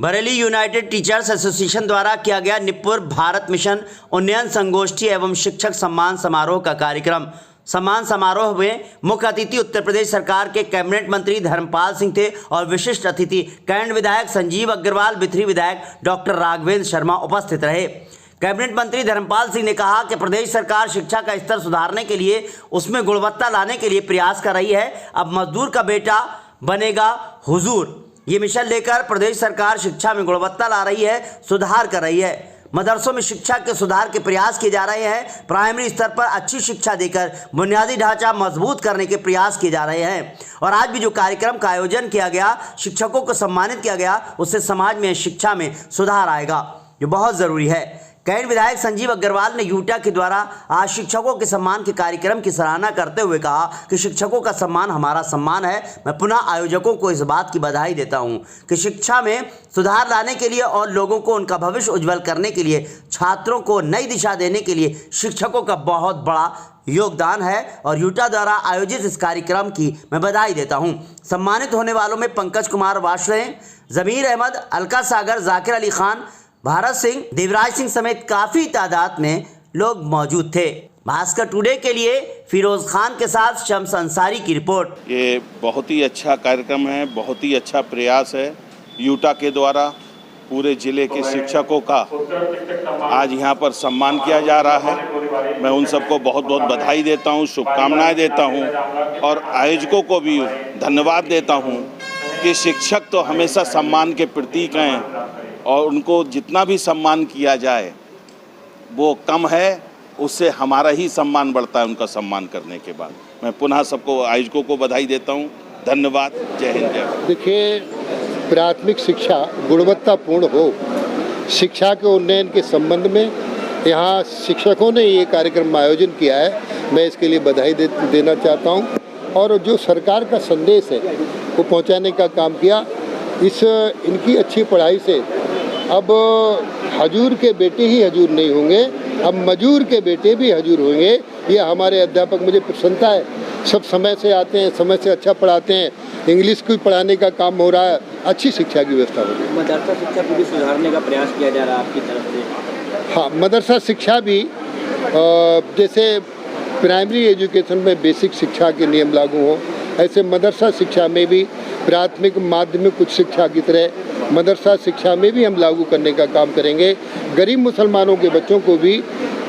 Bareilly United teachers association द्वारा किया गया निपुर भारत मिशन उन्नयन संगोष्ठी एवं शिक्षक सम्मान समारोह का कार्यक्रम। सम्मान समारोह में मुख्य अतिथि उत्तर प्रदेश सरकार के कैबिनेट मंत्री धर्मपाल सिंह थे और विशिष्ट अतिथि कैंट विधायक संजीव अग्रवाल, बिथरी विधायक डॉक्टर राघवेंद्र शर्मा उपस्थित रहे। कैबिनेट मंत्री धर्मपाल सिंह ने कहा कि प्रदेश सरकार शिक्षा का स्तर सुधारने के लिए, उसमें गुणवत्ता लाने के लिए प्रयास कर रही है। अब मजदूर का बेटा बनेगा हुजूर, ये मिशन लेकर प्रदेश सरकार शिक्षा में गुणवत्ता ला रही है, सुधार कर रही है। मदरसों में शिक्षा के सुधार के प्रयास किए जा रहे हैं। प्राइमरी स्तर पर अच्छी शिक्षा देकर बुनियादी ढांचा मजबूत करने के प्रयास किए जा रहे हैं। और आज भी जो कार्यक्रम का आयोजन किया गया, शिक्षकों को सम्मानित किया गया, उससे समाज में शिक्षा में सुधार आएगा, जो बहुत ज़रूरी है। कैंट विधायक संजीव अग्रवाल ने यूटा के द्वारा आज शिक्षकों के सम्मान के कार्यक्रम की सराहना करते हुए कहा कि शिक्षकों का सम्मान हमारा सम्मान है। मैं पुनः आयोजकों को इस बात की बधाई देता हूं कि शिक्षा में सुधार लाने के लिए और लोगों को उनका भविष्य उज्जवल करने के लिए, छात्रों को नई दिशा देने के लिए शिक्षकों का बहुत बड़ा योगदान है। और यूटा द्वारा आयोजित इस कार्यक्रम की मैं बधाई देता हूं। सम्मानित होने वालों में पंकज कुमार वाशले, जमीर अहमद, अलका सागर, जाकिर अली खान, भारत सिंह, देवराज सिंह समेत काफी तादाद में लोग मौजूद थे। भास्कर टुडे के लिए फिरोज खान के साथ शम्स अंसारी की रिपोर्ट। ये बहुत ही अच्छा कार्यक्रम है, बहुत ही अच्छा प्रयास है यूटा के द्वारा। पूरे जिले के शिक्षकों का आज यहाँ पर सम्मान किया जा रहा है। मैं उन सबको बहुत बहुत बधाई देता हूँ, शुभकामनाएं देता हूँ और आयोजकों को भी धन्यवाद देता हूँ कि शिक्षक तो हमेशा सम्मान के प्रतीक हैं और उनको जितना भी सम्मान किया जाए वो कम है, उससे हमारा ही सम्मान बढ़ता है उनका सम्मान करने के बाद। मैं पुनः सबको आयोजकों को बधाई देता हूँ। धन्यवाद। जय हिंद, जय भारत। देखिए, प्राथमिक शिक्षा गुणवत्तापूर्ण हो, शिक्षा के उन्नयन के संबंध में यहाँ शिक्षकों ने ये कार्यक्रम आयोजन किया है। मैं इसके लिए बधाई देना चाहता हूँ और जो सरकार का संदेश है वो पहुँचाने का काम किया। इनकी अच्छी पढ़ाई से अब हजूर के बेटे ही हजूर नहीं होंगे, अब मजूर के बेटे भी हजूर होंगे। ये हमारे अध्यापक, मुझे प्रसन्नता है, सब समय से आते हैं, समय से अच्छा पढ़ाते हैं। इंग्लिश को पढ़ाने का काम हो रहा है, अच्छी शिक्षा की व्यवस्था हो रही है। मदरसा शिक्षा को भी सुधारने का प्रयास किया जा रहा है आपकी तरफ से? हाँ, मदरसा शिक्षा भी जैसे प्राइमरी एजुकेशन में बेसिक शिक्षा के नियम लागू हों, ऐसे मदरसा शिक्षा में भी प्राथमिक माध्यमिक उच्च शिक्षा की तरह मदरसा शिक्षा में भी हम लागू करने का काम करेंगे। गरीब मुसलमानों के बच्चों को भी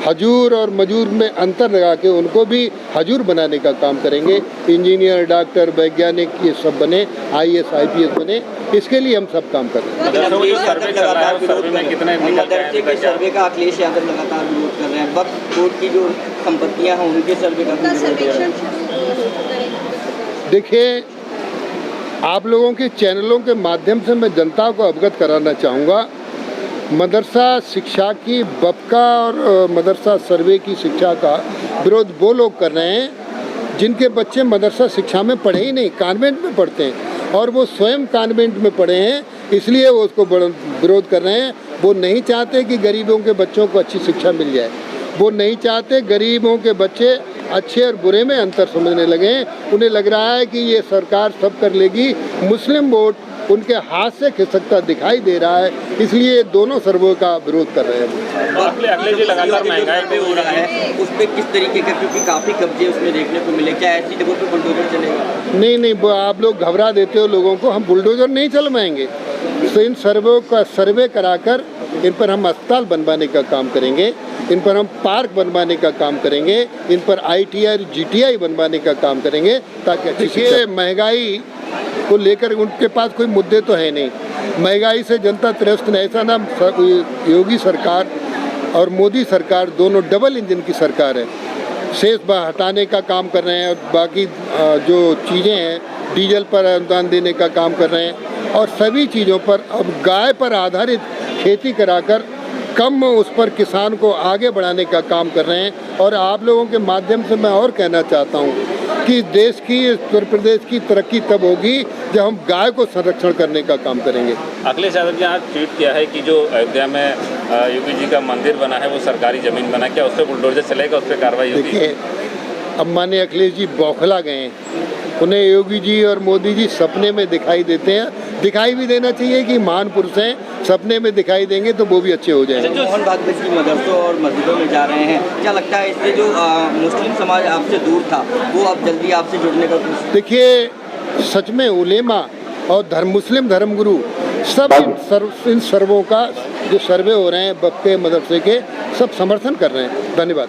हजूर और मजूर में अंतर लगा के उनको भी हजूर बनाने का काम करेंगे। इंजीनियर, डॉक्टर, वैज्ञानिक ये सब बने, IAS, IPS बने, इसके लिए हम सब काम कर रहे हैं। सर्वे का अखिलेश यादव लगातार विरोध कर रहे हैं। वक्फ बोर्ड की जो संपत्तियां हैं उनके सर्वे का देखिए, आप लोगों के चैनलों के माध्यम से मैं जनता को अवगत कराना चाहूँगा। मदरसा शिक्षा की बपका और मदरसा सर्वे की शिक्षा का विरोध वो लोग कर रहे हैं जिनके बच्चे मदरसा शिक्षा में पढ़े ही नहीं, कॉन्वेंट में पढ़ते हैं और वो स्वयं कॉन्वेंट में पढ़े हैं, इसलिए वो उसको विरोध कर रहे हैं। वो नहीं चाहते कि गरीबों के बच्चों को अच्छी शिक्षा मिल जाए, वो नहीं चाहते गरीबों के बच्चे अच्छे और बुरे में अंतर समझने लगे। उन्हें लग रहा है कि ये सरकार सब कर लेगी, मुस्लिम वोट उनके हाथ से खिसकता दिखाई दे रहा है, इसलिए दोनों सर्वों का विरोध कर रहे हैं। अगले जो लगातार महंगाई पे हो रहा है उस पर किस तरीके का, क्योंकि काफ़ी कब्जे उसमें देखने को मिले, क्या ऐसी जगहों पे बुलडोजर चलेगा? नहीं, आप लोग घबरा देते हो लोगों को। हम बुलडोजर नहीं चलवाएंगे। तो इन सर्वों का सर्वे कराकर इन पर हम अस्पताल बनवाने का काम करेंगे, इन पर हम पार्क बनवाने का काम करेंगे, इन पर ITI GTI बनवाने का काम करेंगे, ताकि देखिए महंगाई को लेकर उनके पास कोई मुद्दे तो है नहीं। महंगाई से जनता त्रस्त है, ऐसा ना। योगी सरकार और मोदी सरकार दोनों डबल इंजन की सरकार है। शेष हटाने का काम कर रहे हैं और बाकी जो चीज़ें हैं डीजल पर अनुदान देने का काम कर रहे हैं और सभी चीज़ों पर अब गाय पर आधारित खेती कराकर कम उस पर किसान को आगे बढ़ाने का काम कर रहे हैं। और आप लोगों के माध्यम से मैं और कहना चाहता हूं कि देश की, उत्तर प्रदेश की तरक्की तब होगी जब हम गाय को संरक्षण करने का काम करेंगे। अखिलेश यादव जी आज ट्वीट किया है कि जो अयोध्या में योगी जी का मंदिर बना है वो सरकारी ज़मीन बना, क्या उस पर बुलडोजर चलेगा, उस पर कार्रवाई होगी? देखिए, अब माननीय अखिलेश जी बौखला गए हैं। उन्हें योगी जी और मोदी जी सपने में दिखाई देते हैं, दिखाई भी देना चाहिए कि महान पुरुष हैं, सपने में दिखाई देंगे तो वो भी अच्छे हो जाएंगे। जो मोहन भागवत की मदरसों और मस्जिदों में जा रहे हैं, क्या लगता है इससे जो मुस्लिम समाज आपसे दूर था वो अब जल्दी आपसे जुड़ने का कोशिश? देखिए, सच में उलेमा और मुस्लिम धर्मगुरु सब इन सर्वों का जो सर्वे हो रहे हैं बप्पे मदरसे के, सब समर्थन कर रहे हैं। धन्यवाद।